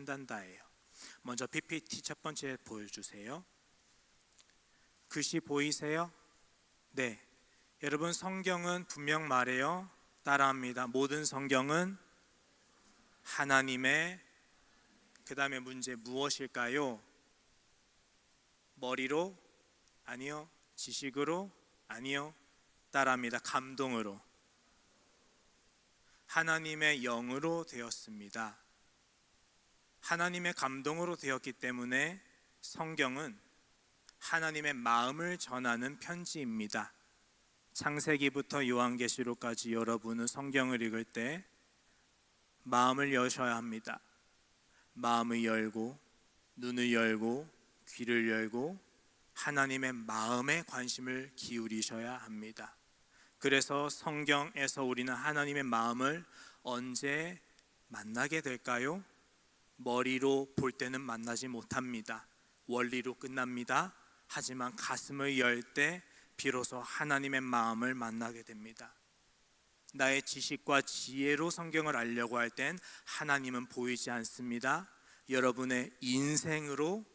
한단다예요. 먼저 PPT 첫 번째 보여주세요. 글씨 보이세요? 네. 여러분, 성경은 분명 말해요. 따라합니다. 모든 성경은 하나님의, 그 다음에 문제 무엇일까요? 머리로? 아니요. 지식으로? 아니요. 따라합니다. 감동으로. 하나님의 영으로 되었습니다. 하나님의 감동으로 되었기 때문에 성경은 하나님의 마음을 전하는 편지입니다. 창세기부터 요한계시록까지 여러분은 성경을 읽을 때 마음을 여셔야 합니다. 마음을 열고 눈을 열고 귀를 열고 하나님의 마음에 관심을 기울이셔야 합니다. 그래서 성경에서 우리는 하나님의 마음을 언제 만나게 될까요? 머리로 볼 때는 만나지 못합니다. 원리로 끝납니다. 하지만 가슴을 열 때 비로소 하나님의 마음을 만나게 됩니다. 나의 지식과 지혜로 성경을 알려고 할 땐 하나님은 보이지 않습니다. 여러분의 인생으로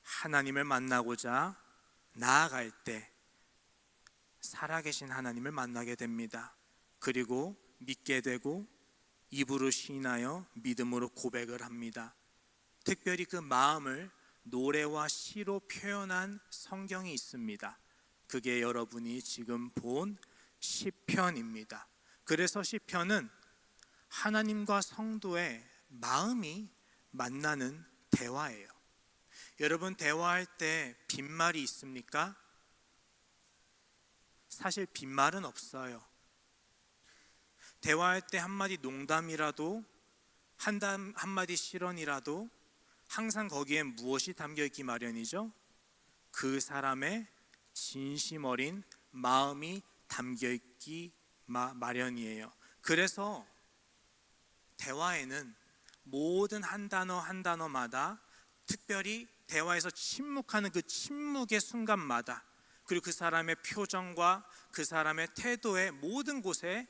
하나님을 만나고자 나아갈 때 살아계신 하나님을 만나게 됩니다. 그리고 믿게 되고 입으로 시인하여 믿음으로 고백을 합니다. 특별히 그 마음을 노래와 시로 표현한 성경이 있습니다. 그게 여러분이 지금 본 시편입니다. 그래서 시편은 하나님과 성도의 마음이 만나는 대화예요. 여러분, 대화할 때 빈말이 있습니까? 사실 빈말은 없어요. 대화할 때 한마디 농담이라도 한마디 실언이라도 항상 거기에 무엇이 담겨있기 마련이죠? 그 사람의 진심 어린 마음이 담겨있기 마련이에요. 그래서 대화에는 모든 한 단어 한 단어마다, 특별히 대화에서 침묵하는 그 침묵의 순간마다, 그리고 그 사람의 표정과 그 사람의 태도의 모든 곳에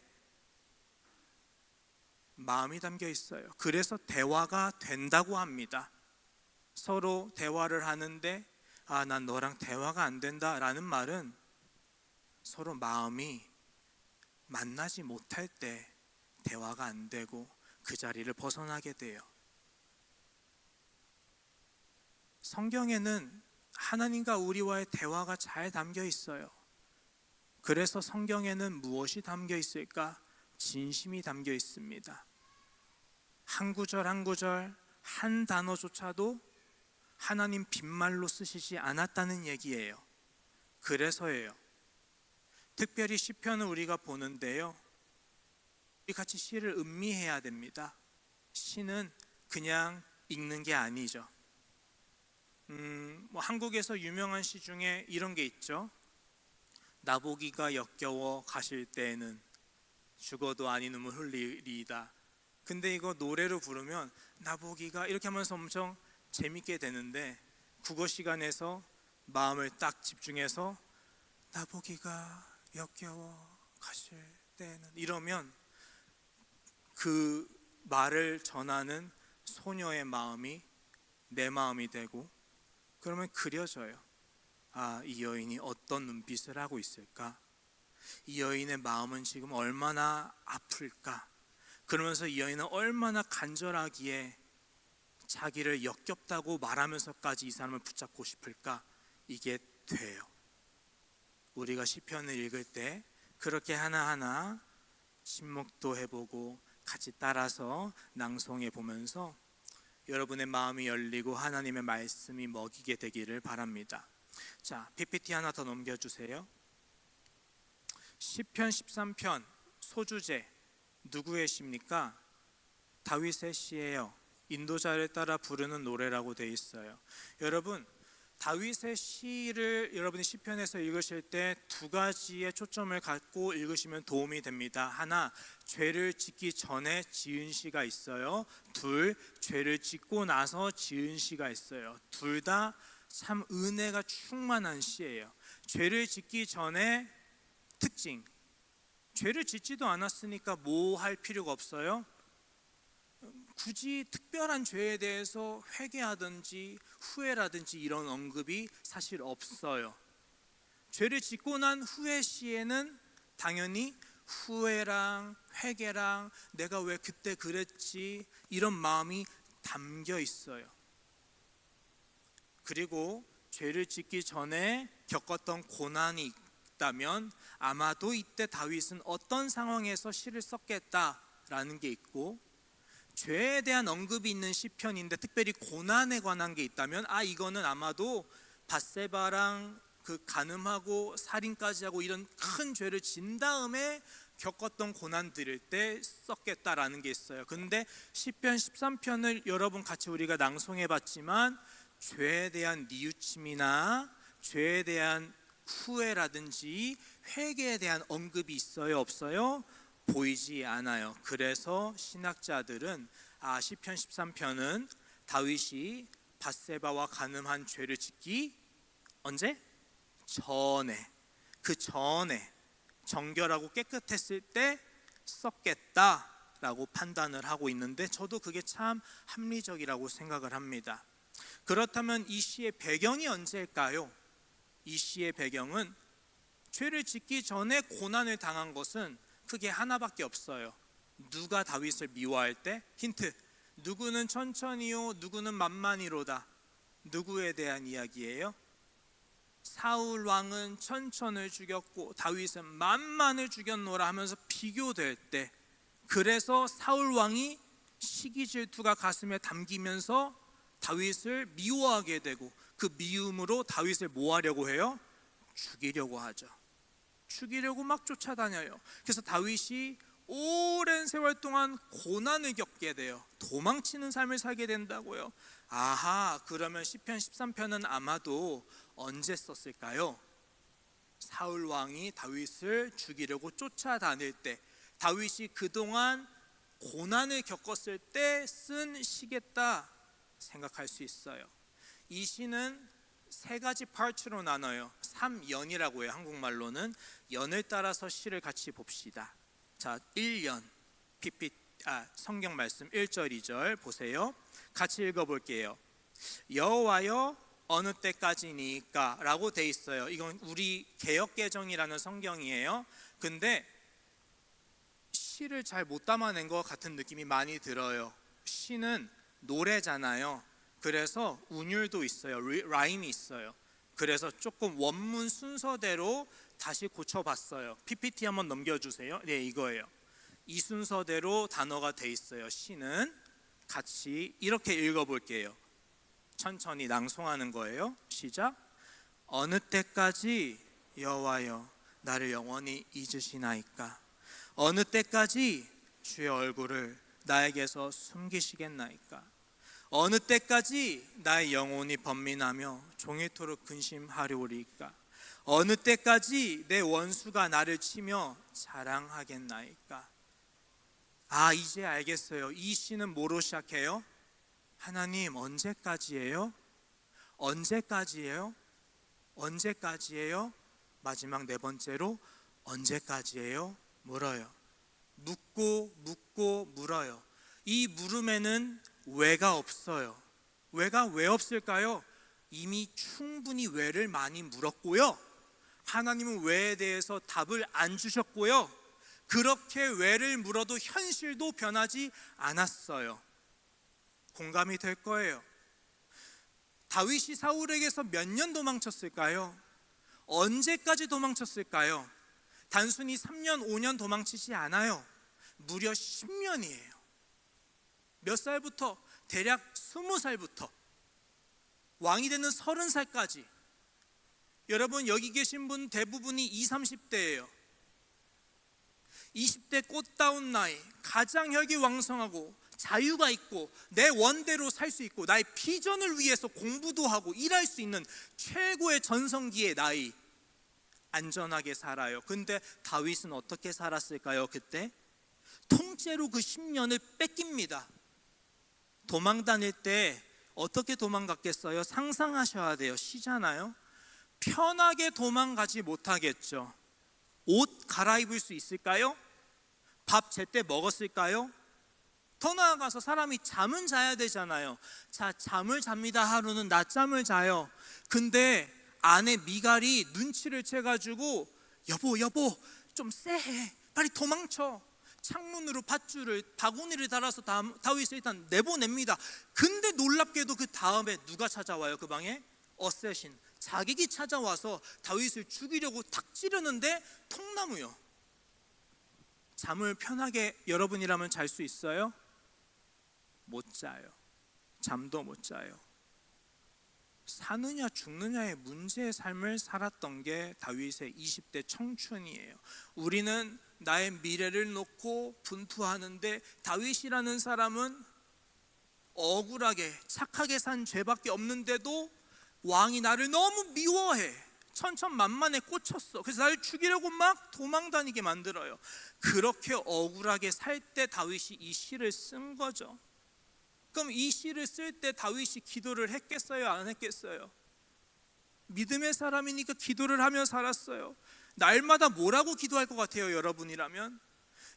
마음이 담겨 있어요. 그래서 대화가 된다고 합니다. 서로 대화를 하는데 난 너랑 대화가 안 된다 라는 말은 서로 마음이 만나지 못할 때 대화가 안 되고 그 자리를 벗어나게 돼요. 성경에는 하나님과 우리와의 대화가 잘 담겨 있어요. 그래서 성경에는 무엇이 담겨 있을까? 진심이 담겨 있습니다. 한 구절 한 구절 한 단어조차도 하나님 빈말로 쓰시지 않았다는 얘기예요. 그래서예요. 특별히 시편을 우리가 보는데요, 우리 같이 시를 음미해야 됩니다. 시는 그냥 읽는 게 아니죠. 한국에서 유명한 시 중에 이런 게 있죠. 나보기가 역겨워 가실 때에는 죽어도 아니 눈물 흘리리이다. 근데 이거 노래로 부르면 나보기가 이렇게 하면서 엄청 재밌게 되는데, 국어 시간에서 마음을 딱 집중해서 나보기가 역겨워 가실 때는 이러면 그 말을 전하는 소녀의 마음이 내 마음이 되고, 그러면 그려져요. 이 여인이 어떤 눈빛을 하고 있을까? 이 여인의 마음은 지금 얼마나 아플까? 그러면서 이 여인은 얼마나 간절하기에 자기를 역겹다고 말하면서까지 이 사람을 붙잡고 싶을까? 이게 돼요. 우리가 시편을 읽을 때 그렇게 하나하나 침묵도 해보고 같이 따라서 낭송해 보면서 여러분의 마음이 열리고 하나님의 말씀이 먹이게 되기를 바랍니다. 자, PPT 하나 더 넘겨주세요. 시편 13편 소주제 누구의 시입니까? 다윗의 시예요. 인도자를 따라 부르는 노래라고 되어 있어요. 여러분, 다윗의 시를 여러분이 시편에서 읽으실 때 두 가지의 초점을 갖고 읽으시면 도움이 됩니다. 하나, 죄를 짓기 전에 지은 시가 있어요. 둘, 죄를 짓고 나서 지은 시가 있어요. 둘 다 참 은혜가 충만한 시예요. 죄를 짓기 전에 특징, 죄를 짓지도 않았으니까 뭐 할 필요가 없어요. 굳이 특별한 죄에 대해서 회개하든지 후회라든지 이런 언급이 사실 없어요. 죄를 짓고 난 후의 시에는 당연히 후회랑 회개랑 내가 왜 그때 그랬지 이런 마음이 담겨 있어요. 그리고 죄를 짓기 전에 겪었던 고난이 있다면 아마도 이때 다윗은 어떤 상황에서 시를 썼겠다라는 게 있고, 죄에 대한 언급이 있는 시편인데 특별히 고난에 관한 게 있다면 이거는 아마도 밧세바랑 그 간음하고 살인까지 하고 이런 큰 죄를 진 다음에 겪었던 고난들일 때 썼겠다라는 게 있어요. 근데 시편 13편을 여러분 같이 우리가 낭송해 봤지만 죄에 대한 뉘우침이나 죄에 대한 후회라든지 회개에 대한 언급이 있어요, 없어요? 보이지 않아요. 그래서 신학자들은 시편 13편은 다윗이 밧세바와 간음한 죄를 짓기 언제? 그 전에 정결하고 깨끗했을 때 썼겠다라고 판단을 하고 있는데, 저도 그게 참 합리적이라고 생각을 합니다. 그렇다면 이 시의 배경이 언제일까요? 이 시의 배경은 죄를 짓기 전에 고난을 당한 것은 크게 하나밖에 없어요. 누가 다윗을 미워할 때? 힌트. 누구는 천천히요, 누구는 만만히로다. 누구에 대한 이야기예요? 사울 왕은 천천을 죽였고 다윗은 만만을 죽였노라 하면서 비교될 때, 그래서 사울 왕이 시기 질투가 가슴에 담기면서 다윗을 미워하게 되고, 그 미움으로 다윗을 뭐 하려고 해요? 죽이려고 하죠. 죽이려고 막 쫓아다녀요. 그래서 다윗이 오랜 세월 동안 고난을 겪게 돼요. 도망치는 삶을 살게 된다고요. 그러면 시편 13편은 아마도 언제 썼을까요? 사울 왕이 다윗을 죽이려고 쫓아다닐 때, 다윗이 그동안 고난을 겪었을 때 쓴 시겠다 생각할 수 있어요. 이 시는 세 가지 파트로 나눠요. 3연이라고 해요. 한국말로는. 연을 따라서 시를 같이 봅시다. 자, 1연 성경 말씀 1절 2절 보세요. 같이 읽어볼게요. 여호와여 어느 때까지니까 라고 돼 있어요. 이건 우리 개역개정이라는 성경이에요. 근데 시를 잘 못 담아낸 것 같은 느낌이 많이 들어요. 시는 노래잖아요. 그래서 운율도 있어요. 라임이 있어요. 그래서 조금 원문 순서대로 다시 고쳐봤어요. PPT 한번 넘겨주세요. 네, 이거예요. 이 순서대로 단어가 돼 있어요. 시는 같이 이렇게 읽어볼게요. 천천히 낭송하는 거예요. 시작. 어느 때까지 여호와여 나를 영원히 잊으시나이까? 어느 때까지 주의 얼굴을 나에게서 숨기시겠나이까? 어느 때까지 나의 영혼이 번민하며 종일토록 근심하려오리까? 어느 때까지 내 원수가 나를 치며 자랑하겠나이까? 이제 알겠어요. 이 시는 뭐로 시작해요? 하나님 언제까지예요? 언제까지예요? 언제까지예요? 마지막 네 번째로 언제까지예요? 물어요. 묻고 물어요. 이 물음에는 왜가 없어요. 왜가 왜 없을까요? 이미 충분히 왜를 많이 물었고요. 하나님은 왜에 대해서 답을 안 주셨고요. 그렇게 왜를 물어도 현실도 변하지 않았어요. 공감이 될 거예요. 다윗이 사울에게서 몇 년 도망쳤을까요? 언제까지 도망쳤을까요? 단순히 3년, 5년 도망치지 않아요. 무려 10년이에요. 몇 살부터? 대략 20살부터 왕이 되는 30살까지. 여러분 여기 계신 분 대부분이 20, 30대예요. 20대 꽃다운 나이, 가장 혈기왕성하고 자유가 있고 내 원대로 살 수 있고 나의 비전을 위해서 공부도 하고 일할 수 있는 최고의 전성기의 나이, 안전하게 살아요. 근데 다윗은 어떻게 살았을까요? 그때 통째로 그 10년을 뺏깁니다. 도망 다닐 때 어떻게 도망갔겠어요? 상상하셔야 돼요. 시잖아요. 편하게 도망가지 못하겠죠. 옷 갈아입을 수 있을까요? 밥 제때 먹었을까요? 더 나아가서 사람이 잠은 자야 되잖아요. 자, 잠을 잡니다. 하루는 낮잠을 자요. 근데 아내 미갈이 눈치를 채가지고 여보 좀 쎄해, 빨리 도망쳐. 창문으로 밧줄을 바구니를 달아서 다윗을 일단 내보냅니다. 근데 놀랍게도 그 다음에 누가 찾아와요? 그 방에 어쌔신, 자객이 찾아와서 다윗을 죽이려고 탁 찌르는데 통나무요. 잠을 편하게 여러분이라면 잘 수 있어요? 못 자요. 잠도 못 자요. 사느냐 죽느냐의 문제의 삶을 살았던 게 다윗의 20대 청춘이에요. 우리는 나의 미래를 놓고 분투하는데 다윗이라는 사람은 억울하게 착하게 산 죄밖에 없는데도 왕이 나를 너무 미워해. 천천만만에 꽂혔어. 그래서 나를 죽이려고 막 도망다니게 만들어요. 그렇게 억울하게 살 때 다윗이 이 시를 쓴 거죠. 그럼 이 시를 쓸 때 다윗이 기도를 했겠어요? 안 했겠어요? 믿음의 사람이니까 기도를 하며 살았어요. 날마다 뭐라고 기도할 것 같아요? 여러분이라면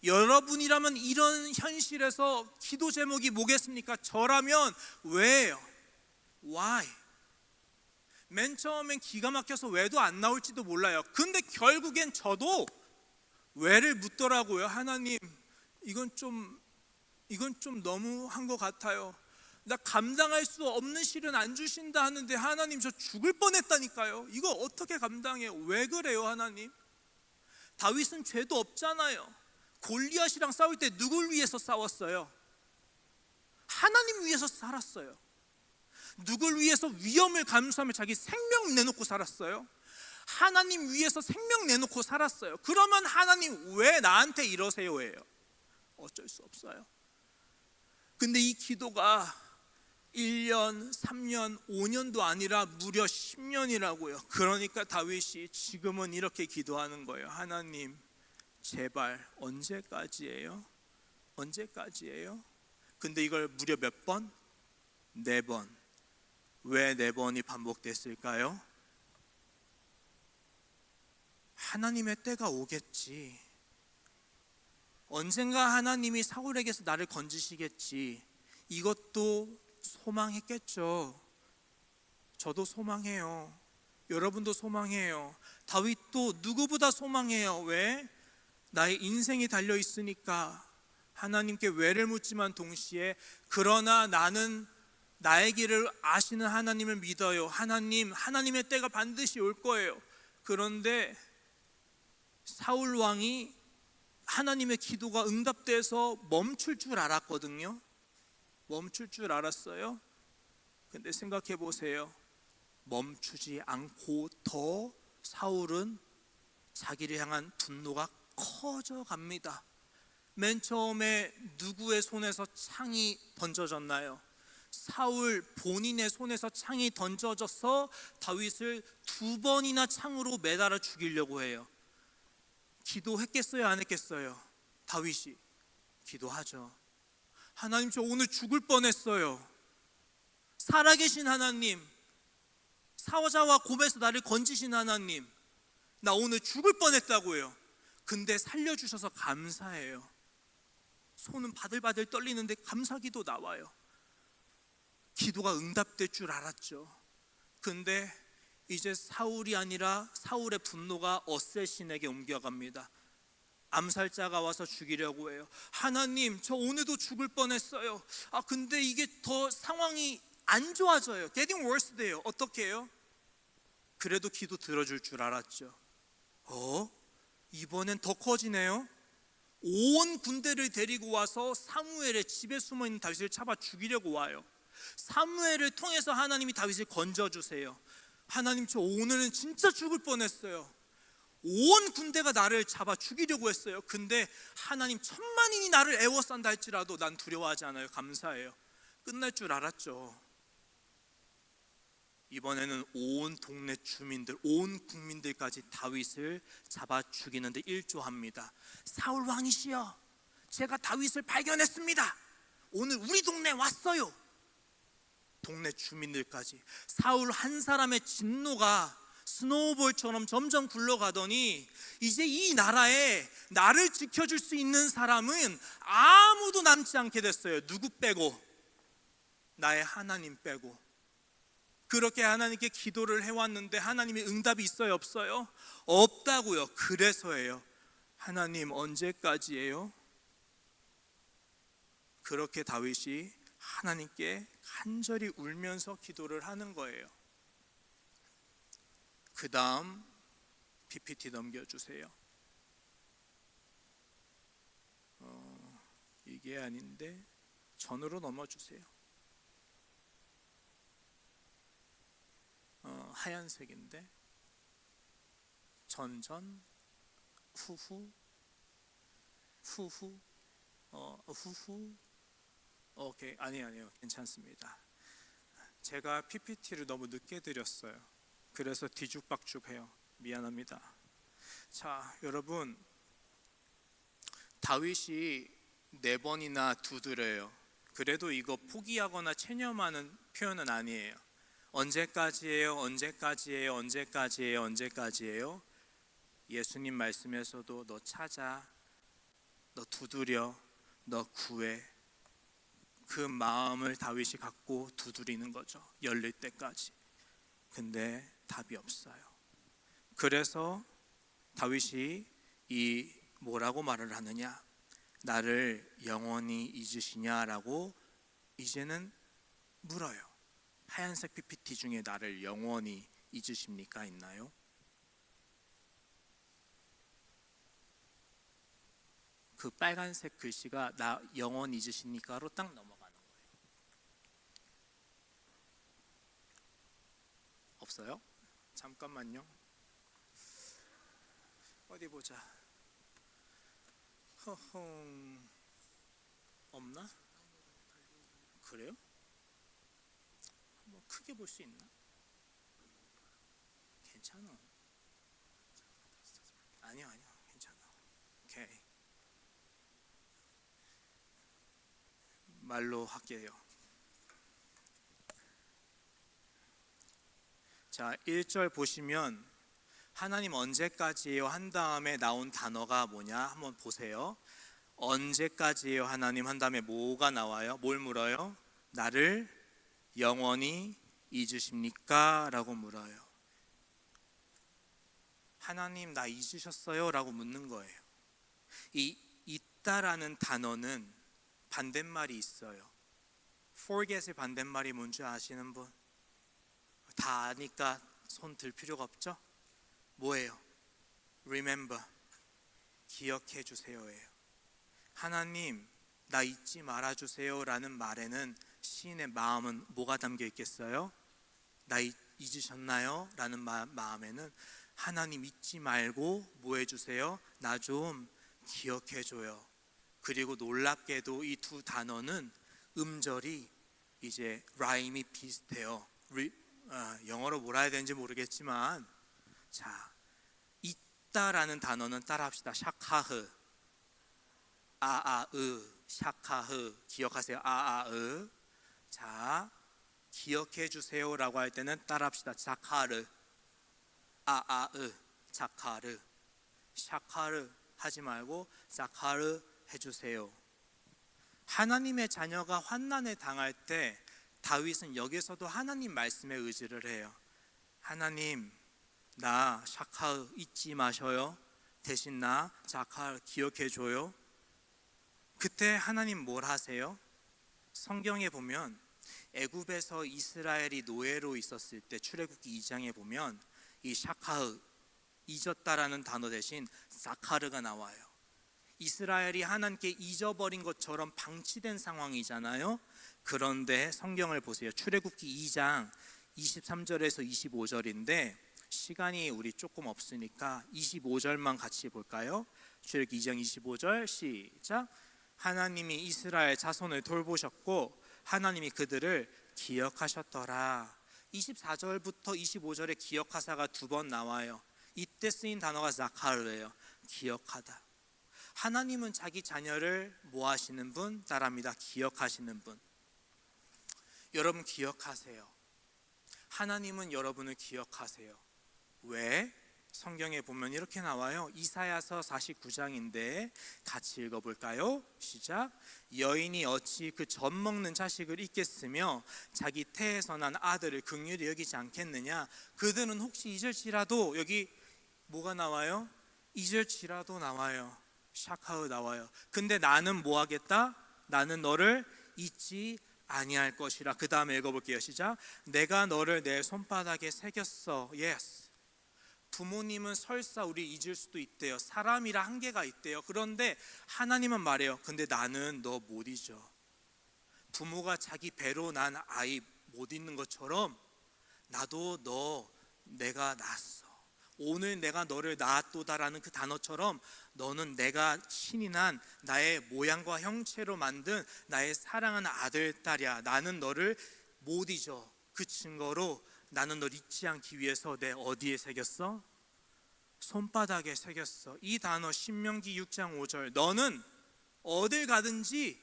이런 현실에서 기도 제목이 뭐겠습니까? 저라면 왜요? Why? 맨 처음엔 기가 막혀서 왜도 안 나올지도 몰라요. 근데 결국엔 저도 왜를 묻더라고요. 하나님, 이건 좀 너무한 것 같아요. 나 감당할 수 없는 실은 안 주신다 하는데 하나님, 저 죽을 뻔했다니까요. 이거 어떻게 감당해요? 왜 그래요 하나님? 다윗은 죄도 없잖아요. 골리앗이랑 싸울 때 누굴 위해서 싸웠어요? 하나님 위해서 살았어요. 누굴 위해서 위험을 감수하며 자기 생명 내놓고 살았어요? 하나님 위해서 생명 내놓고 살았어요. 그러면 하나님 왜 나한테 이러세요? 예요. 어쩔 수 없어요. 근데 이 기도가 1년, 3년, 5년도 아니라 무려 10년이라고요. 그러니까 다윗이 지금은 이렇게 기도하는 거예요. 하나님, 제발 언제까지예요? 언제까지예요? 근데 이걸 무려 몇 번? 4번. 왜 4번이 반복됐을까요? 하나님의 때가 오겠지. 언젠가 하나님이 사울에게서 나를 건지시겠지. 이것도 소망했겠죠. 저도 소망해요. 여러분도 소망해요. 다윗도 누구보다 소망해요. 왜? 나의 인생이 달려 있으니까 하나님께 왜를 묻지만 동시에 그러나 나는 나의 길을 아시는 하나님을 믿어요. 하나님의 때가 반드시 올 거예요. 그런데 사울 왕이 하나님의 기도가 응답돼서 멈출 줄 알았거든요. 멈출 줄 알았어요. 근데 생각해 보세요. 멈추지 않고 더 사울은 자기를 향한 분노가 커져갑니다. 맨 처음에 누구의 손에서 창이 던져졌나요? 사울 본인의 손에서 창이 던져져서 다윗을 2번이나 창으로 매달아 죽이려고 해요. 기도했겠어요? 안 했겠어요? 다윗이 기도하죠. 하나님, 저 오늘 죽을 뻔했어요. 살아계신 하나님, 사자와 곰에서 나를 건지신 하나님, 나 오늘 죽을 뻔했다고요. 근데 살려주셔서 감사해요. 손은 바들바들 떨리는데 감사기도 나와요. 기도가 응답될 줄 알았죠. 근데 이제 사울이 아니라 사울의 분노가 어쌔신에게 옮겨갑니다. 암살자가 와서 죽이려고 해요. 하나님, 저 오늘도 죽을 뻔했어요. 근데 이게 더 상황이 안 좋아져요. Getting worse 돼요. 어떻게 해요? 그래도 기도 들어줄 줄 알았죠. 이번엔 더 커지네요. 온 군대를 데리고 와서 사무엘의 집에 숨어있는 다윗을 잡아 죽이려고 와요. 사무엘을 통해서 하나님이 다윗을 건져주세요. 하나님, 저 오늘은 진짜 죽을 뻔했어요. 온 군대가 나를 잡아 죽이려고 했어요. 근데 하나님, 1000만인이 나를 애워싼다 할지라도 난 두려워하지 않아요. 감사해요. 끝날 줄 알았죠. 이번에는 온 동네 주민들, 온 국민들까지 다윗을 잡아 죽이는데 일조합니다. 사울 왕이시여, 제가 다윗을 발견했습니다. 오늘 우리 동네에 왔어요. 동네 주민들까지. 사울 한 사람의 진노가 스노우볼처럼 점점 굴러가더니 이제 이 나라에 나를 지켜줄 수 있는 사람은 아무도 남지 않게 됐어요. 누구 빼고? 나의 하나님 빼고. 그렇게 하나님께 기도를 해왔는데 하나님의 응답이 있어요, 없어요? 없다고요. 그래서예요. 하나님 언제까지예요? 그렇게 다윗이 하나님께 간절히 울면서 기도를 하는 거예요. 그 다음 PPT 넘겨주세요. 이게 아닌데 전으로 넘어주세요. 하얀색인데 전전 후후 후후 후후. 오케이. 아니에요. 괜찮습니다. 제가 PPT를 너무 늦게 드렸어요. 그래서 뒤죽박죽해요. 미안합니다. 자, 여러분, 다윗이 4번이나 두드려요. 그래도 이거 포기하거나 체념하는 표현은 아니에요. 언제까지예요? 언제까지예요? 언제까지예요? 언제까지예요? 예수님 말씀에서도 너 찾아, 너 두드려, 너 구해. 그 마음을 다윗이 갖고 두드리는 거죠. 열릴 때까지. 근데 답이 없어요. 그래서 다윗이 이 뭐라고 말을 하느냐? 나를 영원히 잊으시냐라고 이제는 물어요. 하얀색 PPT 중에 나를 영원히 잊으십니까? 있나요? 그 빨간색 글씨가 나 영원히 잊으십니까로 딱 넘어가는 거예요. 없어요? 잠깐만요. 어디 보자. 허흥. 없나? 그래요? 한번 크게 볼 수 있나? 괜찮아. 아니요. 괜찮아. 오케이. 말로 할게요. 자, 1절 보시면 하나님 언제까지예요? 한 다음에 나온 단어가 뭐냐? 한번 보세요. 언제까지예요? 하나님 한 다음에 뭐가 나와요? 뭘 물어요? 나를 영원히 잊으십니까? 라고 물어요. 하나님 나 잊으셨어요? 라고 묻는 거예요. 이 잊다라는 단어는 반대말이 있어요. forget의 반대말이 뭔지 아시는 분? 다 아니까 손 들 필요가 없죠? 뭐예요? remember, 기억해 주세요예요. 하나님 나 잊지 말아 주세요라는 말에는 시인의 마음은 뭐가 담겨 있겠어요? 나 잊으셨나요? 라는 마음에는 하나님 잊지 말고 뭐 해주세요? 나 좀 기억해 줘요. 그리고 놀랍게도 이 두 단어는 음절이 이제 라임이 비슷해요. 영어로 뭐라 해야 되는지 모르겠지만, 자, 있다라는 단어는 따라합시다. 샤카흐, 아아으, 샤카흐. 기억하세요. 아아으. 자, 기억해 주세요라고 할 때는 따라합시다. 자카르, 아아으, 자카르. 샤카르 하지 말고 자카르 해주세요. 하나님의 자녀가 환난에 당할 때 다윗은 여기서도 하나님 말씀에 의지를 해요. 하나님 나 샤카르 잊지 마셔요. 대신 나 자카르 기억해 줘요. 그때 하나님 뭘 하세요? 성경에 보면 애굽에서 이스라엘이 노예로 있었을 때 출애굽기 2장에 보면 이 샤카르 잊었다라는 단어 대신 사카르가 나와요. 이스라엘이 하나님께 잊어버린 것처럼 방치된 상황이잖아요. 그런데 성경을 보세요. 출애굽기 2장 23절에서 25절인데 시간이 우리 조금 없으니까 25절만 같이 볼까요? 출애굽기 2장 25절 시작. 하나님이 이스라엘 자손을 돌보셨고 하나님이 그들을 기억하셨더라. 24절부터 25절에 기억하사가 2번 나와요. 이때 쓰인 단어가 자카르예요. 기억하다. 하나님은 자기 자녀를 뭐 하시는 분? 따라합니다. 기억하시는 분. 여러분 기억하세요. 하나님은 여러분을 기억하세요. 왜? 성경에 보면 이렇게 나와요. 이사야서 49장인데 같이 읽어볼까요? 시작. 여인이 어찌 그 젖 먹는 자식을 잊겠으며 자기 태에서 난 아들을 긍휼히 여기지 않겠느냐. 그들은 혹시 잊을지라도, 여기 뭐가 나와요? 잊을지라도 나와요. 샤카흐 나와요. 근데 나는 뭐 하겠다? 나는 너를 잊지 아니할 것이라. 그 다음에 읽어볼게요. 시작. 내가 너를 내 손바닥에 새겼어. 예스. 부모님은 설사 우리 잊을 수도 있대요. 사람이라 한계가 있대요. 그런데 하나님은 말해요. 근데 나는 너 못 잊어. 부모가 자기 배로 난 아이 못 잊는 것처럼 나도 너 내가 낳았어. 오늘 내가 너를 낳았도다라는 그 단어처럼 너는 내가 신이 난 나의 모양과 형체로 만든 나의 사랑하는 아들, 딸이야. 나는 너를 못 잊어. 그 증거로 나는 널 잊지 않기 위해서 내 어디에 새겼어? 손바닥에 새겼어. 이 단어 신명기 6장 5절. 너는 어딜 가든지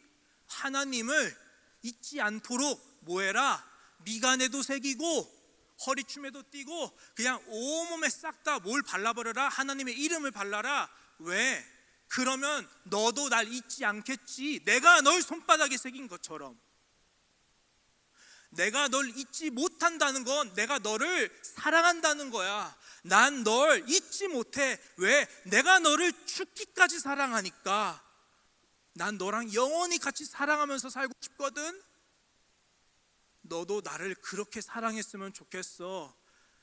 하나님을 잊지 않도록 뭐해라? 미간에도 새기고 허리춤에도 띄고 그냥 온몸에 싹 다 뭘 발라버려라? 하나님의 이름을 발라라. 왜? 그러면 너도 날 잊지 않겠지. 내가 널 손바닥에 새긴 것처럼. 내가 널 잊지 못한다는 건 내가 너를 사랑한다는 거야. 난 널 잊지 못해. 왜? 내가 너를 죽기까지 사랑하니까. 난 너랑 영원히 같이 사랑하면서 살고 싶거든. 너도 나를 그렇게 사랑했으면 좋겠어.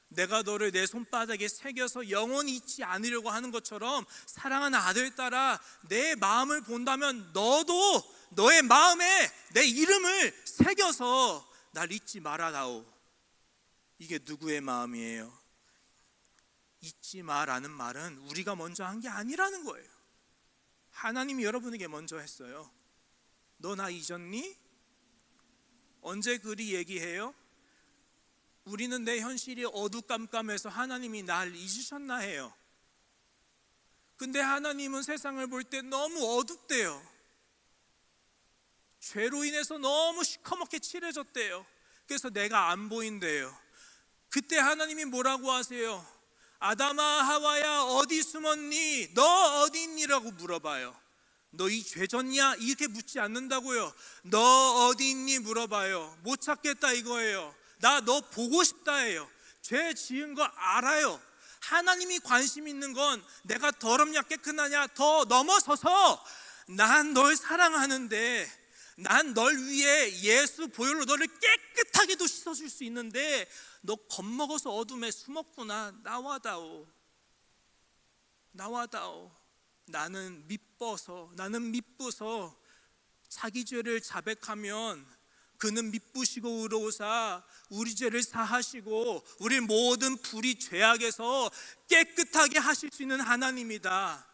내가 너를 내 손바닥에 새겨서 영원히 잊지 않으려고 하는 것처럼 사랑하는 아들, 딸아, 내 마음을 본다면 너도 너의 마음에 내 이름을 새겨서 날 잊지 말아다오. 이게 누구의 마음이에요? 잊지 마라는 말은 우리가 먼저 한 게 아니라는 거예요. 하나님이 여러분에게 먼저 했어요. 너 나 잊었니? 언제 그리 얘기해요? 우리는 내 현실이 어두깜깜해서 하나님이 날 잊으셨나 해요. 근데 하나님은 세상을 볼 때 너무 어둡대요. 죄로 인해서 너무 시커멓게 칠해졌대요. 그래서 내가 안 보인대요. 그때 하나님이 뭐라고 하세요? 아담아, 하와야, 어디 숨었니? 너 어디 있니라고 물어봐요. 너 이 죄 졌냐? 이렇게 묻지 않는다고요. 너 어디 있니? 물어봐요. 못 찾겠다 이거예요. 나 너 보고 싶다예요. 죄 지은 거 알아요. 하나님이 관심 있는 건 내가 더럽냐 깨끗하냐 더 넘어서서 난 널 사랑하는데, 난 널 위해 예수 보혈로 너를 깨끗하게도 씻어줄 수 있는데 너 겁먹어서 어둠에 숨었구나. 나와다오. 나와다오. 나는 미뻐서, 나는 미쁘서 자기 죄를 자백하면 그는 미쁘시고 의로우사 우리 죄를 사하시고 우리 모든 불의 죄악에서 깨끗하게 하실 수 있는 하나님이다.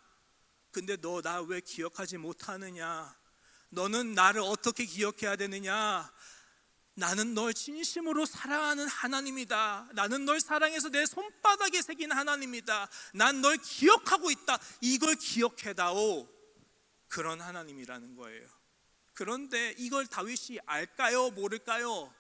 근데 너 나 왜 기억하지 못하느냐? 너는 나를 어떻게 기억해야 되느냐? 나는 널 진심으로 사랑하는 하나님이다. 나는 널 사랑해서 내 손바닥에 새긴 하나님이다. 난 널 기억하고 있다. 이걸 기억해다오. 그런 하나님이라는 거예요. 그런데 이걸 다윗이 알까요? 모를까요?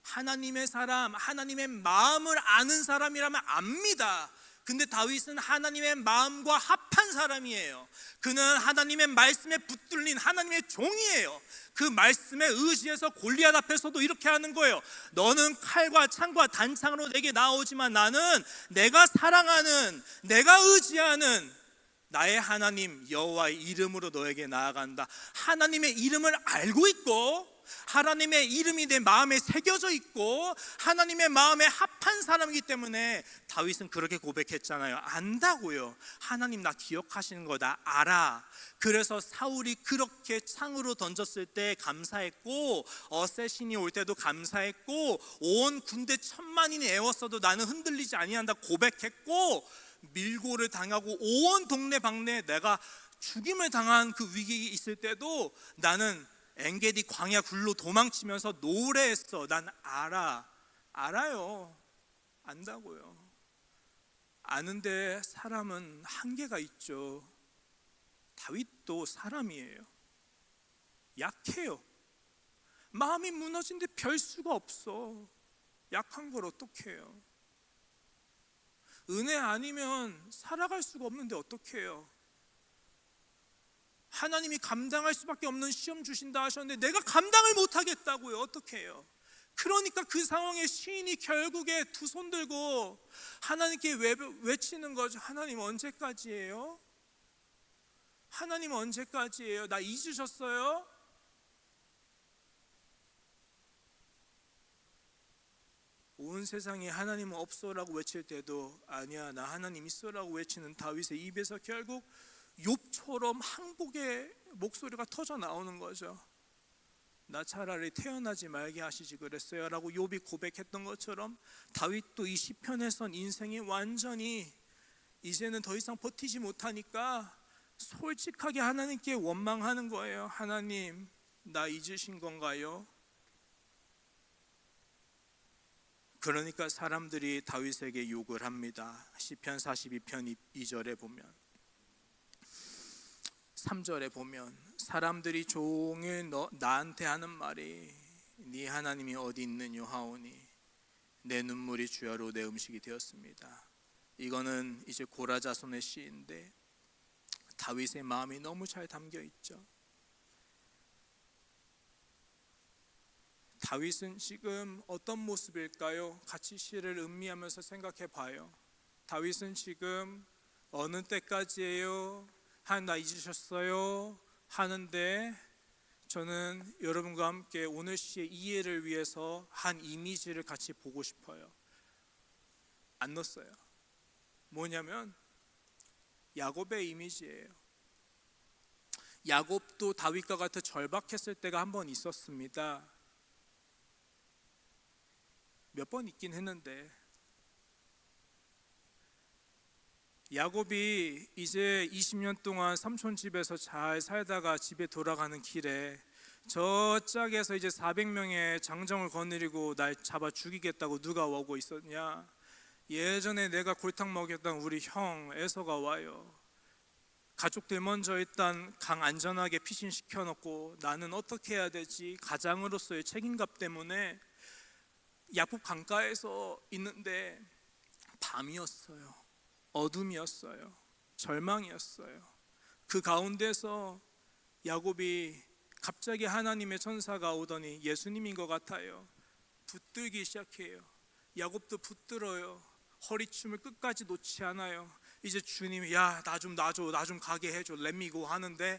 하나님의 사람, 하나님의 마음을 아는 사람이라면 압니다. 근데 다윗은 하나님의 마음과 합한 사람이에요. 그는 하나님의 말씀에 붙들린 하나님의 종이에요. 그 말씀에 의지해서 골리앗 앞에서도 이렇게 하는 거예요. 너는 칼과 창과 단창으로 내게 나오지만 나는 내가 사랑하는, 내가 의지하는 나의 하나님 여호와의 이름으로 너에게 나아간다. 하나님의 이름을 알고 있고 하나님의 이름이 내 마음에 새겨져 있고 하나님의 마음에 합한 사람이기 때문에 다윗은 그렇게 고백했잖아요. 안다고요. 하나님 나 기억하시는 거 나 알아. 그래서 사울이 그렇게 창으로 던졌을 때 감사했고 어쌔신이 올 때도 감사했고 온 군대 1000만인이 애웠어도 나는 흔들리지 아니한다 고백했고, 밀고를 당하고 온 동네 방네에 내가 죽임을 당한 그 위기에 있을 때도 나는 엔게디 광야 굴로 도망치면서 노래했어. 난 알아요. 안다고요. 아는데 사람은 한계가 있죠. 다윗도 사람이에요. 약해요. 마음이 무너진데 별 수가 없어. 약한 걸 어떻게 해요? 은혜 아니면 살아갈 수가 없는데 어떡해요? 하나님이 감당할 수밖에 없는 시험 주신다 하셨는데 내가 감당을 못하겠다고요. 어떡해요? 그러니까 그 상황에 시인이 결국에 두 손 들고 하나님께 외치는 거죠. 하나님 언제까지예요? 하나님 언제까지예요? 나 잊으셨어요? 온 세상에 하나님은 없어라고 외칠 때도 아니야 나 하나님 있어라고 외치는 다윗의 입에서 결국 욥처럼 항복의 목소리가 터져 나오는 거죠. 나 차라리 태어나지 말게 하시지 그랬어요 라고 욥이 고백했던 것처럼 다윗도 이 시편에선 인생이 완전히 이제는 더 이상 버티지 못하니까 솔직하게 하나님께 원망하는 거예요. 하나님 나 잊으신 건가요? 그러니까 사람들이 다윗에게 욕을 합니다. 시편 42편 2절에 보면 3절에 보면 사람들이 종일 나한테 하는 말이 네 하나님이 어디 있느냐 하오니 내 눈물이 주야로 내 음식이 되었습니다. 이거는 이제 고라 자손의 시인데 다윗의 마음이 너무 잘 담겨 있죠. 다윗은 지금 어떤 모습일까요? 같이 시를 음미하면서 생각해 봐요. 다윗은 지금 어느 때까지예요? 나 잊으셨어요? 하는데 저는 여러분과 함께 오늘 시의 이해를 위해서 한 이미지를 같이 보고 싶어요. 안 넣었어요. 뭐냐면 야곱의 이미지예요. 야곱도 다윗과 같이 절박했을 때가 한 번 있었습니다. 몇 번 있긴 했는데 야곱이 이제 20년 동안 삼촌 집에서 잘 살다가 집에 돌아가는 길에 저 짝에서 이제 400명의 장정을 거느리고 날 잡아 죽이겠다고 누가 오고 있었냐? 예전에 내가 골탕 먹였던 우리 형 에서가 와요. 가족들 먼저 일단 강 안전하게 피신시켜 놓고 나는 어떻게 해야 되지? 가장으로서의 책임감 때문에 야곱 강가에서 있는데 밤이었어요. 어둠이었어요. 절망이었어요. 그 가운데서 야곱이 갑자기 하나님의 천사가 오더니 예수님인 것 같아요. 붙들기 시작해요. 야곱도 붙들어요. 허리춤을 끝까지 놓지 않아요. 이제 주님이 야 나 좀 놔줘 나 좀 가게 해줘 렛미고 하는데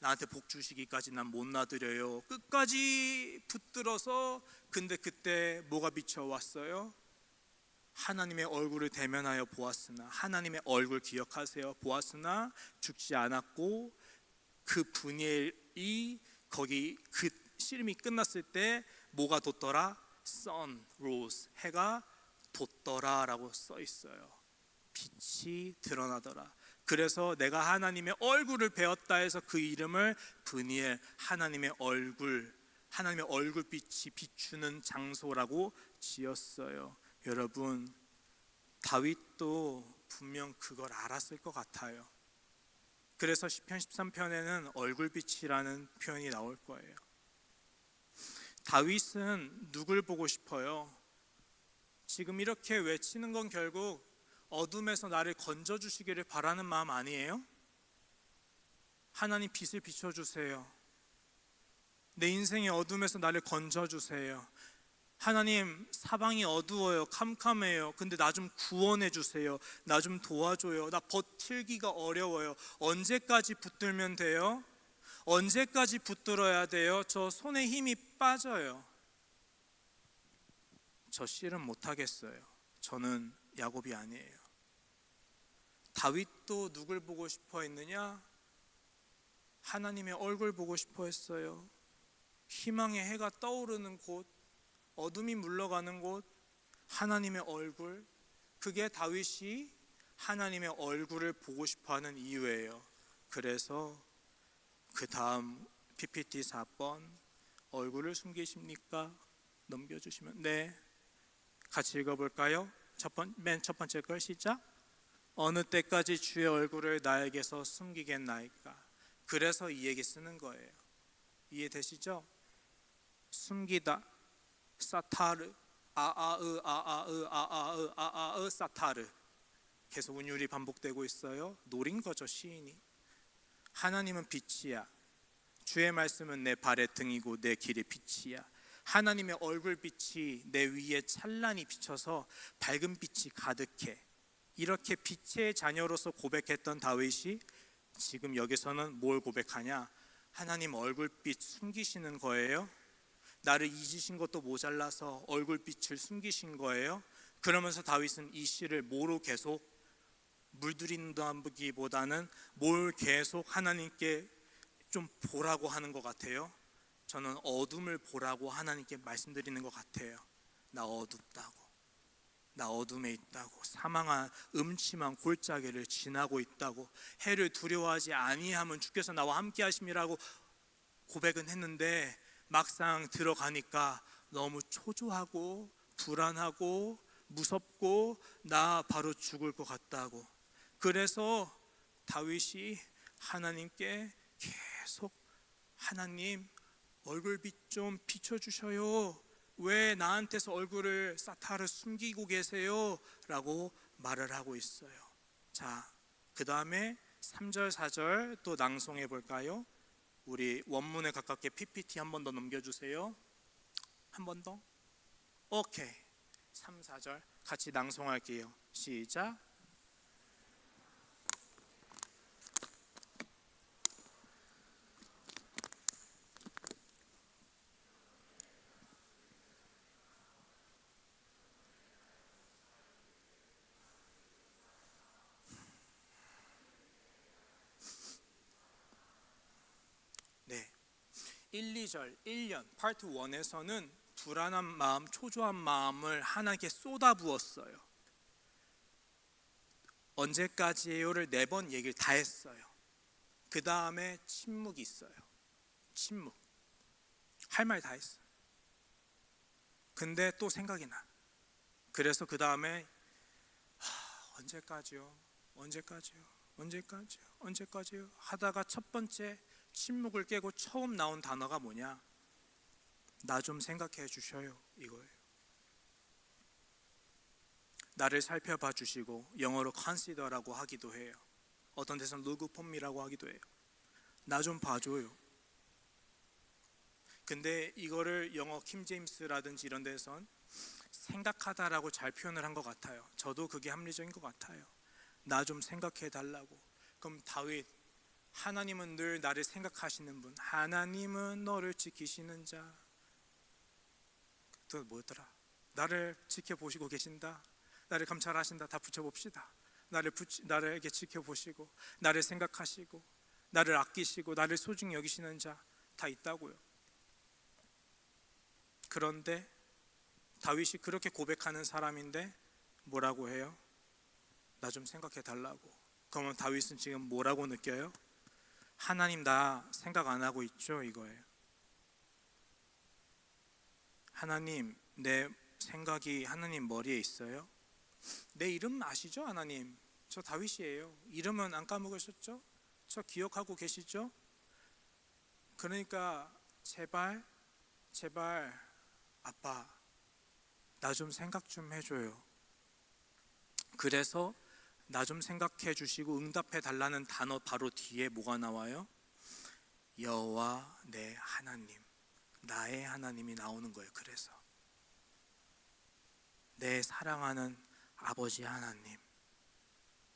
나한테 복 주시기까지 난 못 놔드려요. 끝까지 붙들어서 근데 그때 뭐가 비춰왔어요? 하나님의 얼굴을 대면하여 보았으나 하나님의 얼굴 기억하세요. 보았으나 죽지 않았고 그 분열이 거기 그 씨름이 끝났을 때 뭐가 돋더라? Sun rose 해가 돋더라라고 써 있어요. 빛이 드러나더라. 그래서 내가 하나님의 얼굴을 배웠다 해서 그 이름을 브니엘 하나님의 얼굴빛이 비추는 장소라고 지었어요. 여러분 다윗도 분명 그걸 알았을 것 같아요. 그래서 시편 13편에는 얼굴빛이라는 표현이 나올 거예요. 다윗은 누굴 보고 싶어요? 지금 이렇게 외치는 건 결국 어둠에서 나를 건져주시기를 바라는 마음 아니에요? 하나님 빛을 비춰주세요. 내 인생의 어둠에서 나를 건져주세요. 하나님 사방이 어두워요. 캄캄해요. 근데 나 좀 구원해 주세요. 나 좀 도와줘요. 나 버틸기가 어려워요. 언제까지 붙들면 돼요? 언제까지 붙들어야 돼요? 저 손에 힘이 빠져요. 저 씨름 못하겠어요. 저는 야곱이 아니에요. 다윗도 누굴 보고 싶어 했느냐? 하나님의 얼굴 보고 싶어 했어요. 희망의 해가 떠오르는 곳, 어둠이 물러가는 곳, 하나님의 얼굴. 그게 다윗이 하나님의 얼굴을 보고 싶어하는 이유예요. 그래서 그 다음 PPT 4번 얼굴을 숨기십니까? 넘겨주시면 네, 같이 읽어볼까요? 맨 첫 번째 걸 시작. 어느 때까지 주의 얼굴을 나에게서 숨기겠나이까? 그래서 이 얘기 쓰는 거예요. 이해되시죠? 숨기다 사타르 아아으 사타르 계속 운율이 반복되고 있어요. 노린 거죠, 시인이. 하나님은 빛이야. 주의 말씀은 내 발의 등이고 내 길의 빛이야. 하나님의 얼굴빛이 내 위에 찬란히 비쳐서 밝은 빛이 가득해. 이렇게 빛의 자녀로서 고백했던 다윗이 지금 여기서는 뭘 고백하냐? 하나님 얼굴빛 숨기시는 거예요? 나를 잊으신 것도 모자라서 얼굴빛을 숨기신 거예요? 그러면서 다윗은 이 시를 뭐로 계속 물들인다기보다는 뭘 계속 하나님께 좀 보라고 하는 것 같아요. 저는 어둠을 보라고 하나님께 말씀드리는 것 같아요. 나 어둡다고, 나 어둠에 있다고, 사망한 음침한 골짜기를 지나고 있다고, 해를 두려워하지 아니하면 주께서 나와 함께 하심이라고 고백은 했는데 막상 들어가니까 너무 초조하고 불안하고 무섭고 나 바로 죽을 것 같다고. 그래서 다윗이 하나님께 계속 하나님 얼굴빛 좀 비춰주셔요. 왜 나한테서 얼굴을 사타를 숨기고 계세요? 라고 말을 하고 있어요. 자, 그 다음에 3절 4절 또 낭송해 볼까요? 우리 원문에 가깝게 PPT 한 번 더 넘겨주세요. 한 번 더. 오케이. 3, 4절 같이 낭송할게요. 시작. 네. 1, 2절 1년 파트 1에서는 불안한 마음, 초조한 마음을 하나님께 쏟아부었어요. 언제까지예요를 4번 얘기를 다 했어요. 그 다음에 침묵이 있어요. 침묵. 할 말 다 했어요. 근데 또 생각이 나. 그래서 그 다음에 언제까지요? 언제까지요? 언제까지요? 언제까지요? 하다가 첫 번째 침묵을 깨고 처음 나온 단어가 뭐냐? 나 좀 생각해 주셔요, 이거예요. 나를 살펴봐 주시고, 영어로 consider라고 하기도 해요. 어떤 데서는 look for me라고 하기도 해요. 나 좀 봐줘요. 근데 이거를 영어 킹 제임스라든지 이런 데선 생각하다라고 잘 표현을 한 것 같아요. 저도 그게 합리적인 것 같아요. 나 좀 생각해 달라고. 그럼 다윗, 하나님은 늘 나를 생각하시는 분, 하나님은 너를 지키시는 자. 또 뭐더라? 나를 지켜보시고 계신다. 나를 감찰하신다. 다 붙여봅시다. 나를 지켜보시고, 나를 생각하시고, 나를 아끼시고, 나를 소중히 여기시는 자 다 있다고요. 그런데 다윗이 그렇게 고백하는 사람인데 뭐라고 해요? 나 좀 생각해 달라고. 그러면 다윗은 지금 뭐라고 느껴요? 하나님 나 생각 안 하고 있죠? 이거예요. 하나님 내 생각이 하나님 머리에 있어요? 내 이름 아시죠? 하나님 저 다윗이에요. 이름은 안 까먹으셨죠? 저 기억하고 계시죠? 그러니까 제발 아빠 나 좀 생각 좀 해줘요. 그래서 나 좀 생각해 주시고 응답해 달라는 단어 바로 뒤에 뭐가 나와요? 여호와 내 하나님, 나의 하나님이 나오는 거예요. 그래서 내 사랑하는 아버지 하나님,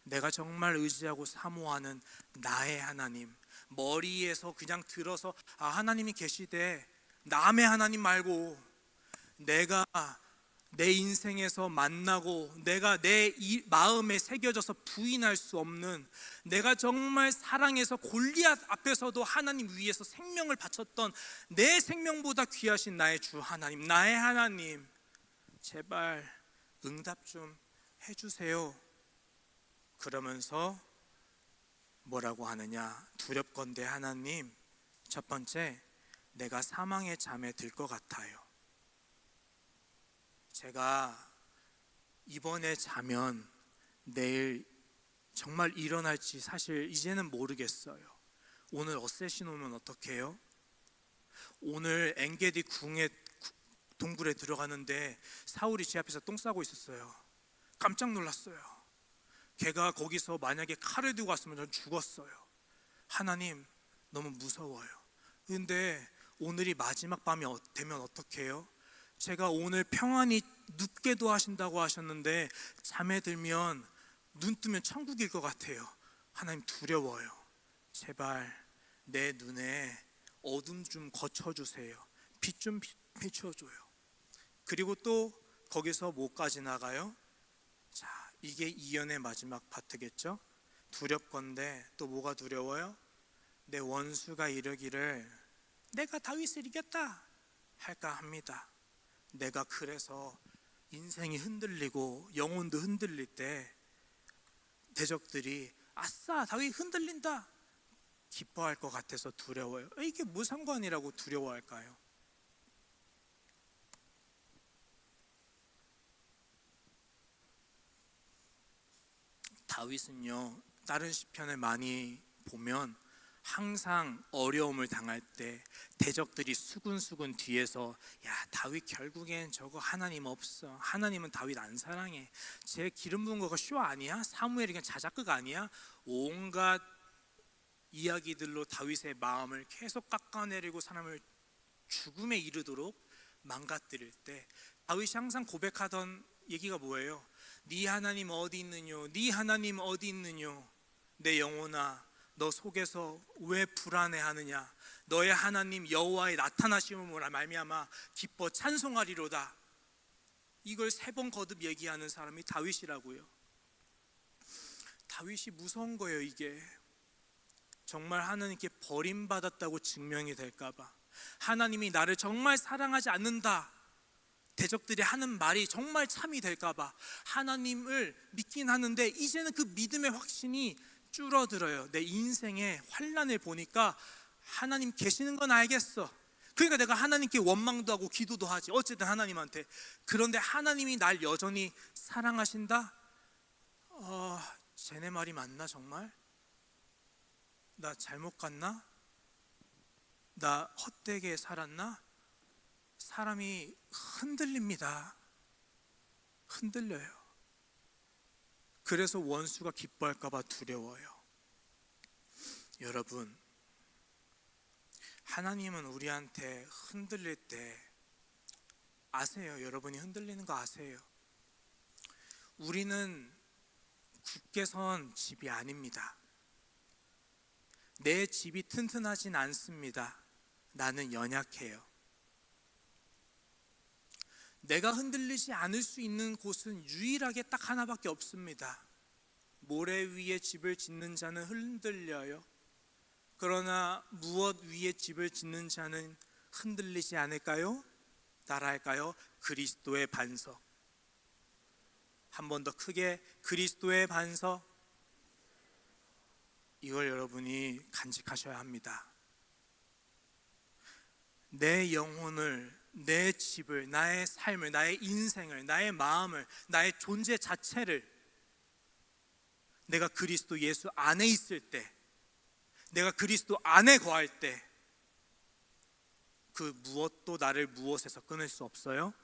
내가 정말 의지하고 사모하는 나의 하나님, 머리에서 그냥 들어서 하나님이 계시대, 남의 하나님 말고 내가 내 인생에서 만나고 내가 내 마음에 새겨져서 부인할 수 없는, 내가 정말 사랑해서 골리앗 앞에서도 하나님 위해서 생명을 바쳤던 내 생명보다 귀하신 나의 주 하나님, 나의 하나님 제발 응답 좀 해주세요. 그러면서 뭐라고 하느냐? 두렵건대 하나님, 첫 번째 내가 사망의 잠에 들 것 같아요. 제가 이번에 자면 내일 정말 일어날지 사실 이제는 모르겠어요. 오늘 어쌔신 오면 어떡해요? 오늘 엔게디 궁의 동굴에 들어가는데 사울이 제 앞에서 똥 싸고 있었어요. 깜짝 놀랐어요. 걔가 거기서 만약에 칼을 들고 왔으면 전 죽었어요. 하나님, 너무 무서워요. 근데 오늘이 마지막 밤이 되면 어떡해요? 제가 오늘 평안히 눕게도 하신다고 하셨는데 잠에 들면 눈 뜨면 천국일 것 같아요. 하나님, 두려워요. 제발 내 눈에 어둠 좀 거쳐주세요. 빛 좀 비춰줘요. 그리고 또 거기서 뭐까지 나가요? 자, 이게 이연의 마지막 파트겠죠? 두렵건대 또 뭐가 두려워요? 내 원수가 이르기를 내가 다윗을 이겼다 할까 합니다. 내가 그래서 인생이 흔들리고 영혼도 흔들릴 때 대적들이 아싸 다윗 흔들린다 기뻐할 것 같아서 두려워요. 이게 뭐 상관이라고 두려워할까요? 다윗은요, 다른 시편을 많이 보면 항상 어려움을 당할 때 대적들이 수군수군 뒤에서 야, 다윗 결국엔 저거 하나님 없어, 하나님은 다윗 안 사랑해, 쟤 기름 부은 거가 쇼 아니야? 사무엘이 그냥 자작극 아니야? 온갖 이야기들로 다윗의 마음을 계속 깎아내리고 사람을 죽음에 이르도록 망가뜨릴 때 다윗이 항상 고백하던 얘기가 뭐예요? 네 하나님 어디 있느뇨? 네 하나님 어디 있느뇨? 내 영혼아, 너 속에서 왜 불안해하느냐? 너의 하나님 여호와의 나타나심으로 말미암아 기뻐 찬송하리로다. 이걸 3번 거듭 얘기하는 사람이 다윗이라고요. 다윗이 무서운 거예요. 이게 정말 하나님께 버림받았다고 증명이 될까봐, 하나님이 나를 정말 사랑하지 않는다, 대적들이 하는 말이 정말 참이 될까봐 하나님을 믿긴 하는데 이제는 그 믿음의 확신이 줄어들어요. 내 인생의 환난을 보니까 하나님 계시는 건 알겠어. 그러니까 내가 하나님께 원망도 하고 기도도 하지, 어쨌든 하나님한테. 그런데 하나님이 날 여전히 사랑하신다? 쟤네 말이 맞나 정말? 나 잘못 갔나? 나 헛되게 살았나? 사람이 흔들립니다. 흔들려요. 그래서 원수가 기뻐할까 봐 두려워요. 여러분, 하나님은 우리한테 흔들릴 때 아세요? 여러분이 흔들리는 거 아세요? 우리는 굳게 선 집이 아닙니다. 내 집이 튼튼하진 않습니다. 나는 연약해요. 내가 흔들리지 않을 수 있는 곳은 유일하게 딱 하나밖에 없습니다. 모래 위에 집을 짓는 자는 흔들려요. 그러나 무엇 위에 집을 짓는 자는 흔들리지 않을까요? 따라할까요? 그리스도의 반석. 한 번 더 크게, 그리스도의 반석. 이걸 여러분이 간직하셔야 합니다. 내 영혼을, 내 집을, 나의 삶을, 나의 인생을, 나의 마음을, 나의 존재 자체를 내가 그리스도 예수 안에 있을 때, 내가 그리스도 안에 거할 때 그 무엇도 나를 무엇에서 끊을 수 없어요?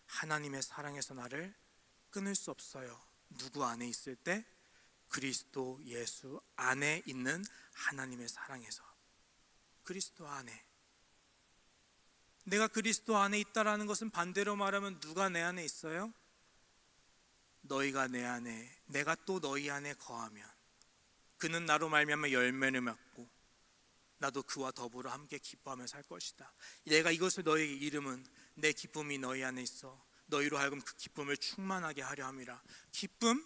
하나님의 사랑에서 나를 끊을 수 없어요. 누구 안에 있을 때? 그리스도 예수 안에 있는 하나님의 사랑에서. 그리스도 안에. 내가 그리스도 안에 있다라는 것은 반대로 말하면 누가 내 안에 있어요? 너희가 내 안에, 내가 또 너희 안에 거하면 그는 나로 말미암아 열매를 맺고 나도 그와 더불어 함께 기뻐하며 살 것이다. 내가 이것을 너희에게 이름은 내 기쁨이 너희 안에 있어 너희로 하여금 그 기쁨을 충만하게 하려 함이라. 기쁨?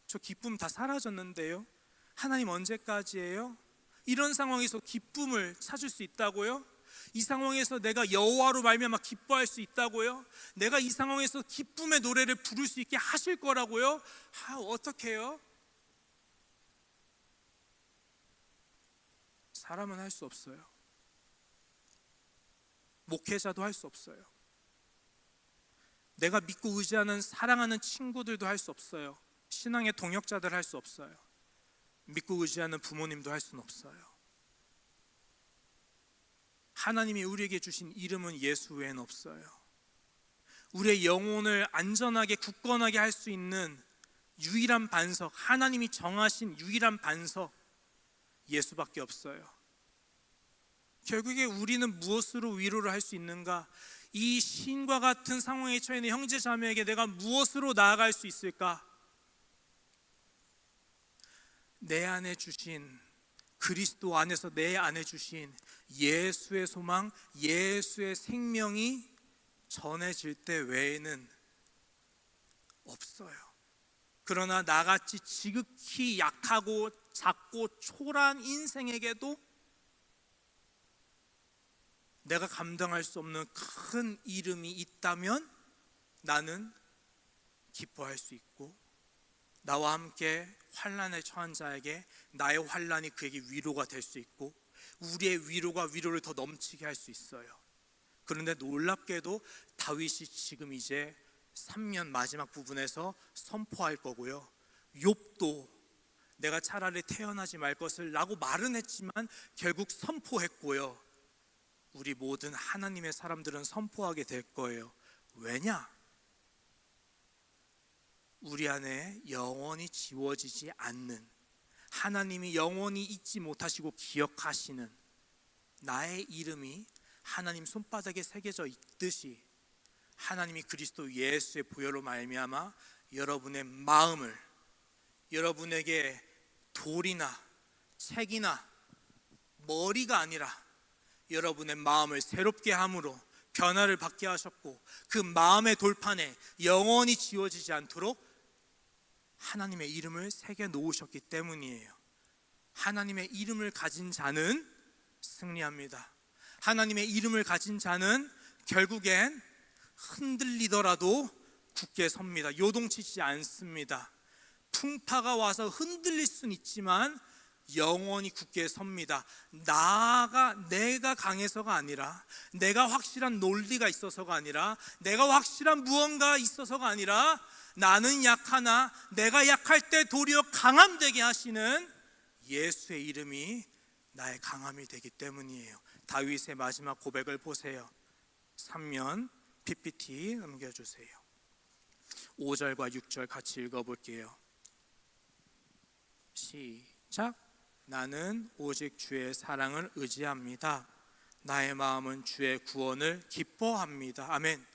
저 기쁨 다 사라졌는데요. 하나님 언제까지예요? 이런 상황에서 기쁨을 찾을 수 있다고요? 이 상황에서 내가 여호와로 말미암아 기뻐할 수 있다고요? 내가 이 상황에서 기쁨의 노래를 부를 수 있게 하실 거라고요? 어떻게 해요? 사람은 할 수 없어요. 목회자도 할 수 없어요. 내가 믿고 의지하는 사랑하는 친구들도 할 수 없어요. 신앙의 동역자들 할 수 없어요. 믿고 의지하는 부모님도 할 수는 없어요. 하나님이 우리에게 주신 이름은 예수 외엔 없어요. 우리의 영혼을 안전하게 굳건하게 할 수 있는 유일한 반석, 하나님이 정하신 유일한 반석, 예수밖에 없어요. 결국에 우리는 무엇으로 위로를 할 수 있는가? 이 신과 같은 상황에 처해 있는 형제 자매에게 내가 무엇으로 나아갈 수 있을까? 내 안에 주신, 그리스도 안에서 내 안에 주신 예수의 소망, 예수의 생명이 전해질 때 외에는 없어요. 그러나 나같이 지극히 약하고 작고 초라한 인생에게도 내가 감당할 수 없는 큰 이름이 있다면 나는 기뻐할 수 있고, 나와 함께 환난에 처한 자에게 나의 환난이 그에게 위로가 될 수 있고, 우리의 위로가 위로를 더 넘치게 할 수 있어요. 그런데 놀랍게도 다윗이 지금 이제 3년 마지막 부분에서 선포할 거고요, 욥도 내가 차라리 태어나지 말 것을 라고 말은 했지만 결국 선포했고요, 우리 모든 하나님의 사람들은 선포하게 될 거예요. 왜냐? 우리 안에 영원히 지워지지 않는, 하나님이 영원히 잊지 못하시고 기억하시는 나의 이름이 하나님 손바닥에 새겨져 있듯이, 하나님이 그리스도 예수의 보혈로 말미암아 여러분의 마음을, 여러분에게 돌이나 책이나 머리가 아니라 여러분의 마음을 새롭게 함으로 변화를 받게 하셨고, 그 마음의 돌판에 영원히 지워지지 않도록 하나님의 이름을 새겨 놓으셨기 때문이에요. 하나님의 이름을 가진 자는 승리합니다. 하나님의 이름을 가진 자는 결국엔 흔들리더라도 굳게 섭니다. 요동치지 않습니다. 풍파가 와서 흔들릴 수는 있지만 영원히 굳게 섭니다. 내가 강해서가 아니라, 내가 확실한 논리가 있어서가 아니라, 내가 확실한 무언가 있어서가 아니라, 나는 약하나 내가 약할 때 도리어 강함 되게 하시는 예수의 이름이 나의 강함이 되기 때문이에요. 다윗의 마지막 고백을 보세요. 3면 PPT 넘겨주세요. 5절과 6절 같이 읽어볼게요. 시작. 나는 오직 주의 사랑을 의지합니다. 나의 마음은 주의 구원을 기뻐합니다. 아멘.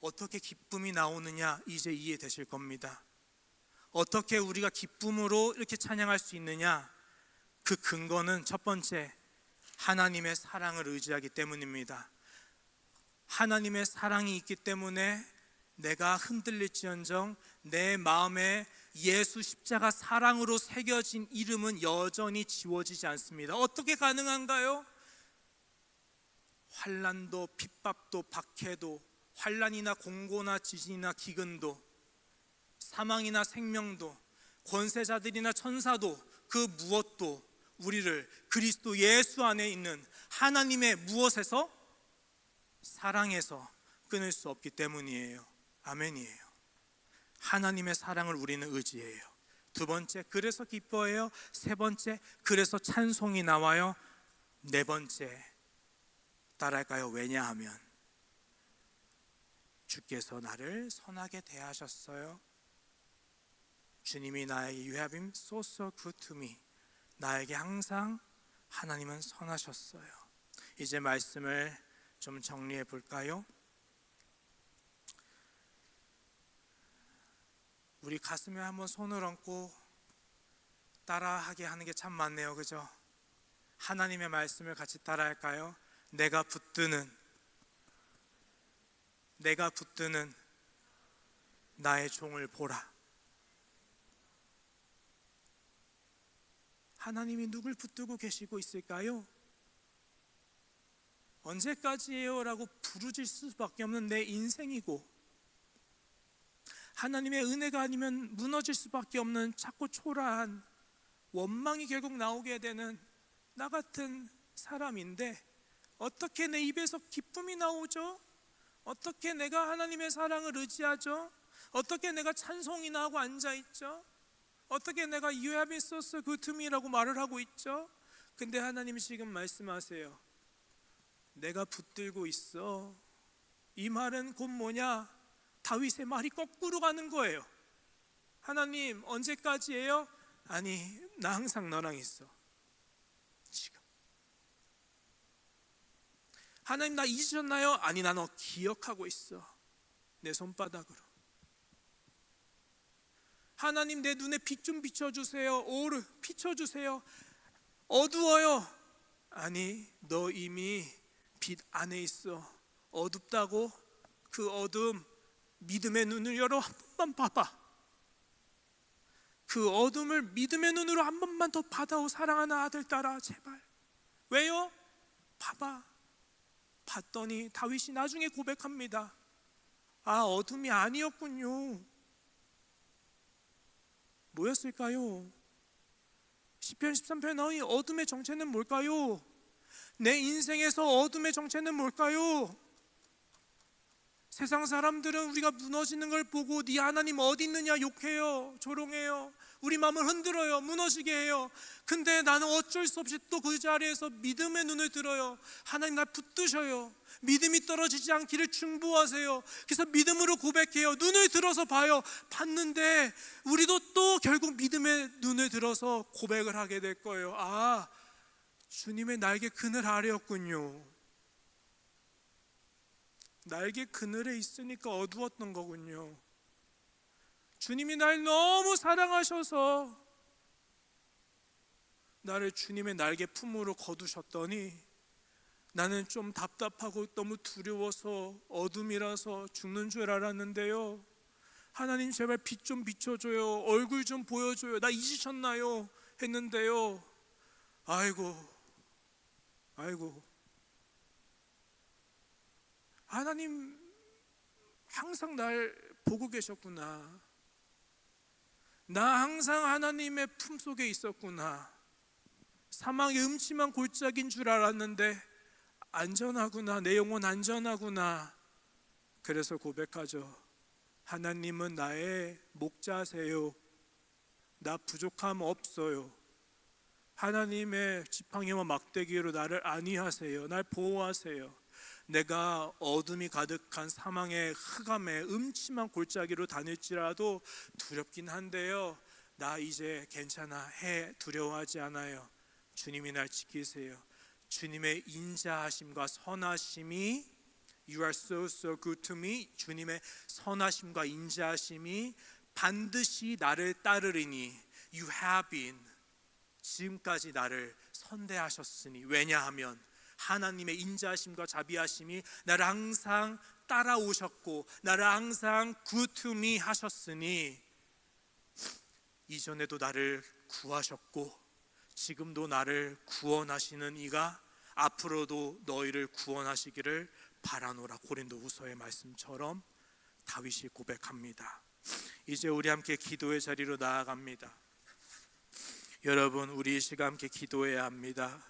어떻게 기쁨이 나오느냐 이제 이해되실 겁니다. 어떻게 우리가 기쁨으로 이렇게 찬양할 수 있느냐? 그 근거는 첫 번째, 하나님의 사랑을 의지하기 때문입니다. 하나님의 사랑이 있기 때문에 내가 흔들릴지언정 내 마음에 예수 십자가 사랑으로 새겨진 이름은 여전히 지워지지 않습니다. 어떻게 가능한가요? 환난도 핍박도 박해도, 환난이나 공고나 지진이나 기근도, 사망이나 생명도, 권세자들이나 천사도, 그 무엇도 우리를 그리스도 예수 안에 있는 하나님의 무엇에서? 사랑에서 끊을 수 없기 때문이에요. 아멘이에요. 하나님의 사랑을 우리는 의지해요. 두 번째, 그래서 기뻐해요. 세 번째, 그래서 찬송이 나와요. 네 번째, 따라할까요? 왜냐하면 주께서 나를 선하게 대하셨어요. 주님이 나에게 You have been so good to me. 나에게 항상 하나님은 선하셨어요. 이제 말씀을 좀 정리해 볼까요? 우리 가슴에 한번 손을 얹고 따라하게 하는 게 참 많네요, 그죠? 하나님의 말씀을 같이 따라할까요? 내가 붙드는 나의 종을 보라. 하나님이 누굴 붙들고 계시고 있을까요? 언제까지예요? 라고 부르질 수밖에 없는 내 인생이고, 하나님의 은혜가 아니면 무너질 수밖에 없는 작고 초라한 원망이 결국 나오게 되는 나 같은 사람인데, 어떻게 내 입에서 기쁨이 나오죠? 어떻게 내가 하나님의 사랑을 의지하죠? 어떻게 내가 찬송이나 하고 앉아있죠? 어떻게 내가 You have been so good to me라고 말을 하고 있죠? 근데 하나님이 지금 말씀하세요. 내가 붙들고 있어. 이 말은 곧 뭐냐? 다윗의 말이 거꾸로 가는 거예요. 하나님 언제까지예요? 아니, 나 항상 너랑 있어. 지금. 하나님 나 잊으셨나요? 아니, 나 너 기억하고 있어. 내 손바닥으로. 하나님 내 눈에 빛 좀 비춰주세요. 오르 비춰주세요. 어두워요. 아니, 너 이미 빛 안에 있어. 어둡다고? 그 어둠, 믿음의 눈을 열어 한 번만 봐봐. 그 어둠을 믿음의 눈으로 한 번만 더 받아오. 사랑하는 아들 딸아, 제발. 왜요? 봐봐. 봤더니 다윗이 나중에 고백합니다. 아, 어둠이 아니었군요. 뭐였을까요? 시편 13편 너희 어둠의 정체는 뭘까요? 내 인생에서 어둠의 정체는 뭘까요? 세상 사람들은 우리가 무너지는 걸 보고 네 하나님 어디 있느냐 욕해요. 조롱해요. 우리 마음을 흔들어요. 무너지게 해요. 근데 나는 어쩔 수 없이 또 그 자리에서 믿음의 눈을 들어요. 하나님 날 붙드셔요. 믿음이 떨어지지 않기를 중보하세요. 그래서 믿음으로 고백해요. 눈을 들어서 봐요. 봤는데 우리도 또 결국 믿음의 눈을 들어서 고백을 하게 될 거예요. 아, 주님의 날개 그늘 아래였군요. 날개 그늘에 있으니까 어두웠던 거군요. 주님이 날 너무 사랑하셔서 나를 주님의 날개 품으로 거두셨더니 나는 좀 답답하고 너무 두려워서 어둠이라서 죽는 줄 알았는데요. 하나님 제발 빛 좀 비춰줘요. 얼굴 좀 보여줘요. 나 잊으셨나요? 했는데요. 아이고 하나님 항상 날 보고 계셨구나. 나 항상 하나님의 품속에 있었구나. 사망의 음침한 골짜기인 줄 알았는데 안전하구나. 내 영혼 안전하구나. 그래서 고백하죠. 하나님은 나의 목자세요. 나 부족함 없어요. 하나님의 지팡이와 막대기로 나를 안위하세요. 날 보호하세요. 내가 어둠이 가득한 사망의 흑암의 음침한 골짜기로 다닐지라도 두렵긴 한데요. 나 이제 괜찮아. 두려워하지 않아요. 주님이 날 지키세요. 주님의 인자하심과 선하심이 You are so good to me. 주님의 선하심과 인자하심이 반드시 나를 따르리니 You have been. 지금까지 나를 선대하셨으니. 왜냐하면 하나님의 인자하심과 자비하심이 나를 항상 따라오셨고 나를 항상 good to me 하셨으니 이전에도 나를 구하셨고 지금도 나를 구원하시는 이가 앞으로도 너희를 구원하시기를 바라노라. 고린도후서의 말씀처럼 다윗이 고백합니다. 이제 우리 함께 기도의 자리로 나아갑니다. 여러분, 우리 이 시간 함께 기도해야 합니다.